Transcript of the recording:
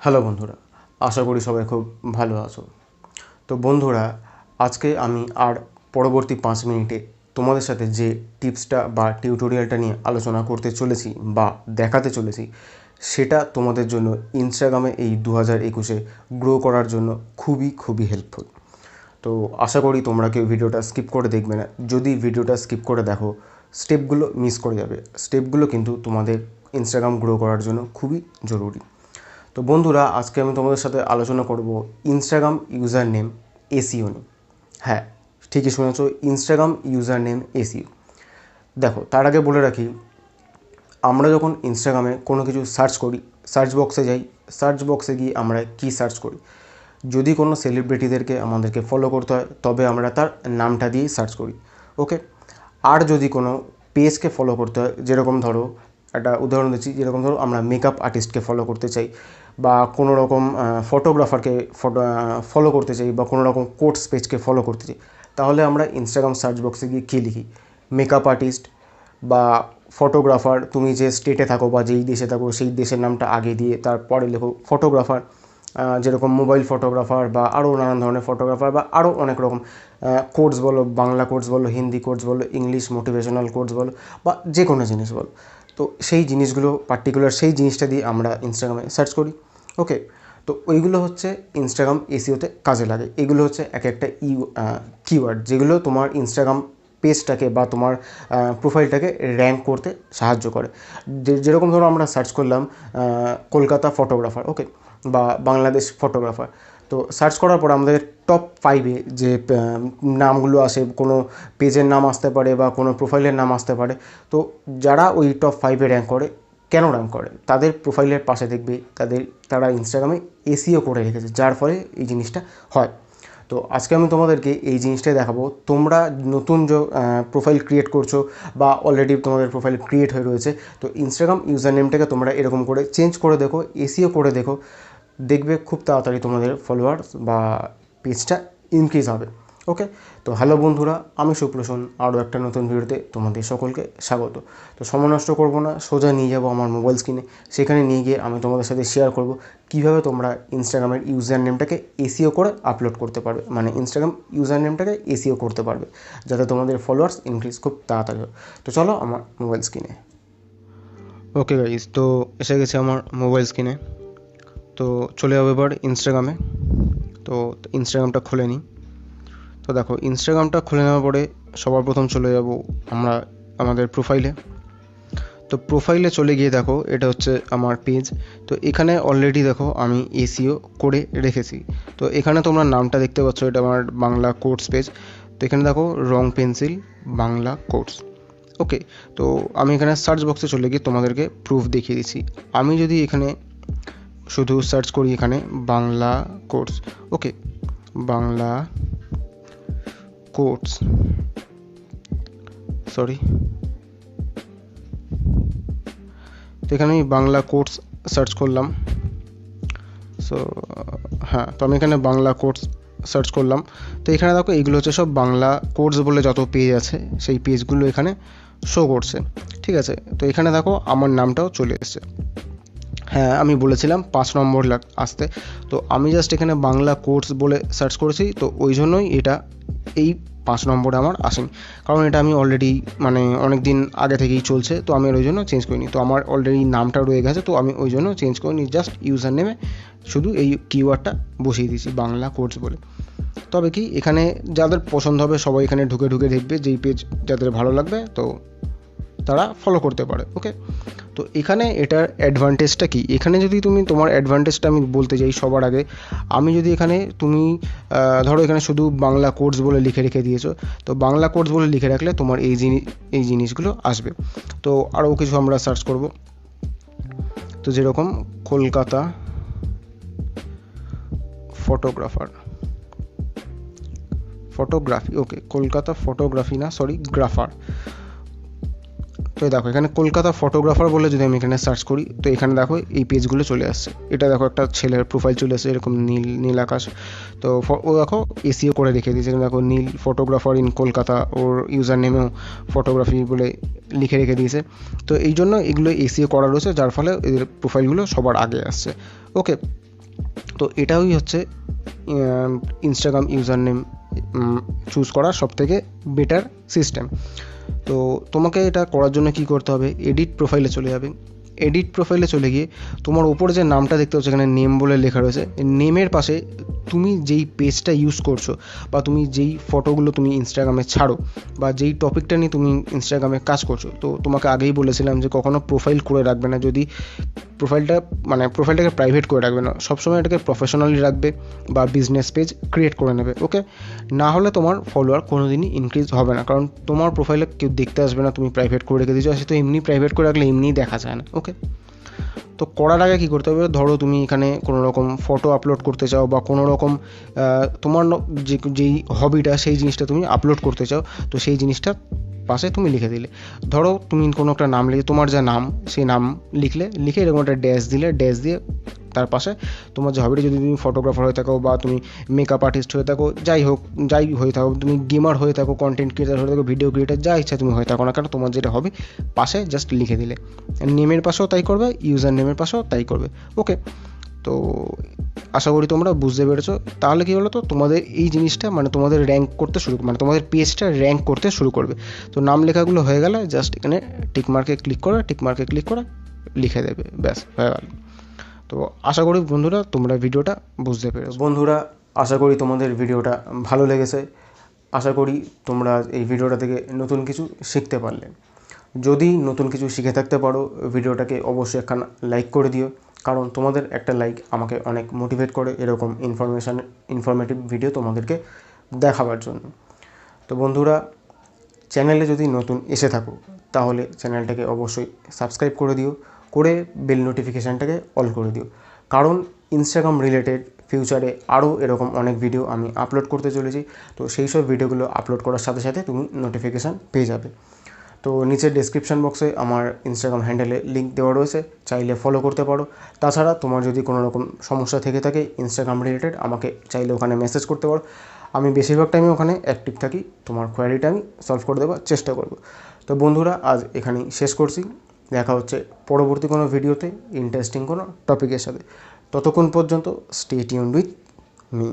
Hello বন্ধুরা, আশা করি সবাই খুব ভালো আছো। তো বন্ধুরা, আজকে আমি আর পরবর্তী 5 মিনিটে তোমাদের সাথে যে টিপসটা বা টিউটোরিয়ালটা নিয়ে আলোচনা করতে চলেছি বা দেখাতে চলেছি, সেটা তোমাদের জন্য ইনস্টাগ্রামে এই 2021-এ গ্রো করার জন্য খুবই হেল্পফুল। তো আশা করি তোমরা কেউ ভিডিওটা স্কিপ করে দেখবে না। যদি ভিডিওটা স্কিপ করে দেখো, স্টেপগুলো মিস করে যাবে। স্টেপগুলো কিন্তু তোমাদের ইনস্টাগ্রাম গ্রো করার জন্য খুবই জরুরি। তো বন্ধুরা, আজকে আমি তোমাদের সাথে আলোচনা করব ইনস্টাগ্রাম ইউজার নেম এসইও নিয়ে। হ্যাঁ, ঠিকই শুনেছো, ইনস্টাগ্রাম ইউজার নেম এসইও। দেখো, তার আগে বলে রাখি, আমরা যখন ইনস্টাগ্রামে কোনো কিছু সার্চ করি, সার্চ বক্সে যাই, সার্চ বক্সে গিয়ে আমরা কি সার্চ করি? যদি কোনো সেলিব্রিটিদেরকে আমাদেরকে ফলো করতে হয়, তবে আমরা তার নামটা দিয়েই সার্চ করি। ওকে। আর যদি কোনো পেজকে ফলো করতে হয়, যেরকম ধরো একটা উদাহরণ দিচ্ছি, যেরকম ধরো আমরা মেকআপ আর্টিস্টকে ফলো করতে চাই, বা কোনো রকম ফটোগ্রাফারকে ফলো করতে চাই, বা কোনো রকম কোর্স পেজকে ফলো করতে চাই, তাহলে আমরা ইনস্টাগ্রাম সার্চ বক্সে গিয়ে কী লিখি? মেকআপ আর্টিস্ট বা ফটোগ্রাফার। তুমি যে স্টেটে থাকো বা যেই দেশে থাকো সেই দেশের নামটা আগে দিয়ে তারপরে লেখো ফটোগ্রাফার। যেরকম মোবাইল ফটোগ্রাফার বা আরও নানান ধরনের ফটোগ্রাফার, বা আরও অনেক রকম কোর্স বলো, বাংলা কোর্স বলো, হিন্দি কোর্স বলো, ইংলিশ মোটিভেশনাল কোর্স বলো, বা যে কোনো জিনিস বলো। তো সেই জিনিসগুলো পার্টিকুলার সেই জিনিসটা দিয়ে আমরা ইনস্টাগ্রামে সার্চ করি। ওকে। তো ওইগুলো হচ্ছে ইনস্টাগ্রাম এসইওতে কাজে লাগে। এগুলো হচ্ছে এক একটা কিওয়ার্ড, যেগুলো তোমার ইনস্টাগ্রাম পেজটাকে বা তোমার প্রোফাইলটাকে র্যাঙ্ক করতে সাহায্য করে। যেরকম ধরো আমরা সার্চ করলাম কলকাতা ফটোগ্রাফার, ওকে, বা বাংলাদেশ ফটোগ্রাফার। তো সার্চ করার পর আমাদের টপ 5-এ যে নামগুলো আসে, কোনো পেজের নাম আসতে পারে বা কোনো প্রোফাইলের নাম আসতে পারে। তো যারা ওই টপ 5-এ র্যাঙ্ক করে, কেন র্যাঙ্ক করে? তাদের প্রোফাইলের পাশে দেখবে তারা ইনস্টাগ্রামে এসইও করে রেখেছে, যার ফলে এই জিনিসটা হয়। তো আজকে আমি তোমাদেরকে এই জিনিসটাই দেখাবো। তোমরা নতুন যে প্রোফাইল ক্রিয়েট করছো বা অলরেডি তোমাদের প্রোফাইল ক্রিয়েট হয়ে রয়েছে, তো ইনস্টাগ্রাম ইউজার নেমটাকে তোমরা এরকম করে চেঞ্জ করে দেখো, এসইও করে দেখো, দেখবে খুব তাড়াতাড়ি তোমাদের ফলোয়ার্স বা পেজটা ইনক্রিজ হবে। ওকে। তো হ্যালো বন্ধুরা, আমি সুপ্রসন, আরও একটা নতুন ভিডিওতে তোমাদের সকলকে স্বাগত। তো সময় নষ্ট করবো না, সোজা নিয়ে যাবো আমার মোবাইল স্ক্রিনে। সেখানে নিয়ে গিয়ে আমি তোমাদের সাথে শেয়ার করব কীভাবে তোমরা ইনস্টাগ্রামের ইউজার নেমটাকে এসইও করে আপলোড করতে পারবে, মানে ইনস্টাগ্রাম ইউজার নেমটাকে এসইও করতে পারবে, যাতে তোমাদের ফলোয়ার্স ইনক্রিজ খুব তাড়াতাড়ি হয়। তো চলো আমার মোবাইল স্ক্রিনে। ওকে গাইস, তো এসে গেছে আমার মোবাইল স্ক্রিনে। তো চলে যাবো এবার ইনস্টাগ্রামে। তো ইনস্টাগ্রামটা খুলে নিই। তো দেখো, ইনস্টাগ্রামটা খুলে নেওয়ার পরে সবার প্রথম চলে যাব আমরা আমাদের প্রোফাইলে। তো প্রোফাইলে চলে গিয়ে দেখো, এটা হচ্ছে আমার পেজ। তো এখানে অলরেডি দেখো আমি এসইও করে রেখেছি। তো এখানে তোমরা নামটা দেখতে পাচ্ছ, এটা আমার বাংলা কোর্স পেজ। তো এখানে দেখো রং পেন্সিল বাংলা কোর্স। ওকে। তো আমি এখানে সার্চ বক্সে চলে গিয়ে তোমাদেরকে প্রুফ দেখিয়ে দিচ্ছি। আমি যদি এখানে শুধু সার্চ করি এখানে বাংলা কোর্স, ওকে, বাংলা কোর্স, সরি, তো এখানে আমি বাংলা কোর্স সার্চ করলাম। সো হ্যাঁ, তো আমি এখানে বাংলা কোর্স সার্চ করলাম। তো এখানে দেখো এইগুলো হচ্ছে সব বাংলা কোর্স বলে যত পেজ আছে, সেই পেজগুলো এখানে শো করছে। ঠিক আছে। তো এখানে দেখো আমার নামটাও চলে এসেছে। হ্যাঁ, আমি বলেছিলাম 5 নম্বর আসতে। তো আমি জাস্ট এখানে বাংলা কোর্স বলে সার্চ করেছি, তো ওই জন্যই এটা এই 5 নম্বরে আমার আসেনি। কারণ এটা আমি অলরেডি মানে অনেক দিন আগে থেকেই চলছে, তো আমি ওই জন্য চেঞ্জ করিনি। তো আমার অলরেডি নামটা রয়ে গেছে, তো আমি ওই জন্য চেঞ্জ করিনি। জাস্ট ইউজার নেমে শুধু এই কিওয়ার্ডটা বসিয়ে দিয়েছি, বাংলা কোর্স বলে। তবে কি, এখানে যাদের পছন্দ হবে সবাই এখানে ঢুকে দেখবে, যেই পেজ যাদের ভালো লাগবে তো তারা ফলো করতে পারে। ওকে। তো এখানে এটার অ্যাডভান্টেজটা কি? এখানে যদি তুমি তোমার অ্যাডভান্টেজটা আমি বলতে চাই সবার আগে, আমি যদি এখানে তুমি ধরো এখানে শুধু বাংলা কোর্স বলে লিখে রেখে দিয়েছো, তো বাংলা কোর্স বলে লিখে রাখলে তোমার এই জিনিসগুলো আসবে। তো আরও কিছু আমরা সার্চ করব। তো যেরকম কলকাতা ফটোগ্রাফি, ওকে, কলকাতা ফটোগ্রাফি না, সরি, গ্রাফার। তো দেখো এখানে কলকাতা ফটোগ্রাফার বলে যদি আমি এখানে সার্চ করি, তো এখানে দেখো এই পেজগুলো চলে আসছে। এটা দেখো একটা ছেলের প্রোফাইল চলে আসছে, এরকম নীল আকাশ। তো ও দেখো এসইও করে রেখে দিয়েছে। এখানে দেখো নীল ফটোগ্রাফার ইন কলকাতা, ওর ইউজার নেমেও ফটোগ্রাফি বলে লিখে রেখে দিয়েছে। তো এই জন্য এগুলো এসইও করা রয়েছে, যার ফলে এদের প্রোফাইলগুলো সবার আগে আসছে। ওকে। তো এটাই হচ্ছে ইনস্টাগ্রাম ইউজার নেম চুজ করার সবথেকে বেটার সিস্টেম। তো তোমাকে এটা করার জন্য কি করতে হবে, এডিট প্রোফাইলে চলে যাবে। এডিট প্রোফাইলে চলে গিয়ে তোমার ওপরে যে নামটা দেখতে পাচ্ছ এখানে নেম বলে লেখা রয়েছে, নেমের পাশে তুমি যেই পেজটা ইউজ করছো বা তুমি যেই ফটোগুলো তুমি ইনস্টাগ্রামে ছাড়ো বা যেই টপিকটা নিয়ে তুমি ইনস্টাগ্রামে কাজ করছো, তো তোমাকে আগেই বলেছিলাম যে কখনো প্রোফাইল করে রাখবে না, যদি প্রোফাইলটাকে প্রাইভেট করে রাখবে না, সবসময় এটাকে প্রফেশনালি রাখবে বা বিজনেস পেজ ক্রিয়েট করে নেবে। ওকে, না হলে তোমার ফলোয়ার কোনো দিনই ইনক্রিজ হবে না, কারণ তোমার প্রোফাইলে কেউ দেখতে আসবে না, তুমি প্রাইভেট করে রেখে দিয়েছো, সে তো এমনি প্রাইভেট করে রাখলে এমনিই দেখা যায় না। ওকে, তো করার আগে কী করতে হবে, ধরো তুমি এখানে কোনো রকম ফটো আপলোড করতে চাও বা কোনো রকম তোমার যেই হবিটা সেই জিনিসটা তুমি আপলোড করতে চাও, তো সেই জিনিসটা পাশে তুমি লিখে দিলে। ধরো তুমি কোনো একটা নাম লিখে, তোমার যা নাম সেই নাম লিখে এরকম একটা ড্যাশ দিয়ে তার পাশে তোমার যে হবিটা, যদি তুমি ফটোগ্রাফার হয়ে থাকো বা তুমি মেকআপ আর্টিস্ট হয়ে থাকো, যাই হয়ে থাকো, তুমি গেমার হয়ে থাকো, কন্টেন্ট ক্রিয়েটার হয়ে থাকো, ভিডিও ক্রিয়েটার, যা ইচ্ছা তুমি হয়ে থাকো না কেন, তোমার যেটা হবে পাশে জাস্ট লিখে দিলে। নেমের পাশেও তাই করবে, ইউজার নেমের পাশেও তাই করবে। ওকে, তো আশা করি তোমরা বুঝতে পেরেছো। তাহলে কী বলো তো, তোমাদের এই জিনিসটা তোমাদের র্যাঙ্ক করতে তোমাদের পেজটা র্যাঙ্ক করতে শুরু করবে। তো নাম লেখাগুলো হয়ে গেলে জাস্ট এখানে টিকমার্কে ক্লিক করে লিখে দেবে, ব্যাস হয়ে গেল। তো আশা করি বন্ধুরা তোমরা ভিডিওটা বুঝতে পেরেছো। বন্ধুরা আশা করি তোমাদের ভিডিওটা ভালো লেগেছে, আশা করি তোমরা এই ভিডিওটা থেকে নতুন কিছু শিখতে পারলে। যদি নতুন কিছু শিখে থাকতে পারো, ভিডিওটাকে অবশ্যই একখানা লাইক করে দিও, কারণ তোমাদের একটা লাইক আমাকে অনেক মোটিভেট করে এরকম ইনফরমেটিভ ভিডিও তোমাদেরকে দেখাবার জন্য। তো বন্ধুরা, চ্যানেলে যদি নতুন এসে থাকো তাহলে চ্যানেলটাকে অবশ্যই সাবস্ক্রাইব করে দিও, করে বেল নোটিফিকেশানটাকে অল করে দিও, কারণ ইনস্টাগ্রাম রিলেটেড ফিউচারে আরও এরকম অনেক ভিডিও আমি আপলোড করতে চলেছি। তো সেই সব ভিডিওগুলো আপলোড করার সাথে সাথে তুমি নোটিফিকেশান পেয়ে যাবে। তো নিচের ডেসক্রিপশান বক্সে আমার ইনস্টাগ্রাম হ্যান্ডেলে লিঙ্ক দেওয়া রয়েছে, চাইলে ফলো করতে পারো। তাছাড়া তোমার যদি কোনো রকম সমস্যা থেকে থাকে ইনস্টাগ্রাম রিলেটেড, আমাকে চাইলে ওখানে মেসেজ করতে পারো, আমি বেশিরভাগ টাইমে ওখানে অ্যাক্টিভ থাকি, তোমার কোয়ারিটা আমি সলভ করে দেওয়ার চেষ্টা করব। তো বন্ধুরা আজ এখানেই শেষ করছি, দেখা হচ্ছে পরবর্তী কোনো ভিডিওতে ইন্টারেস্টিং কোনো টপিকের সাথে। ততক্ষণ পর্যন্ত স্টে টিউনড উইথ মি।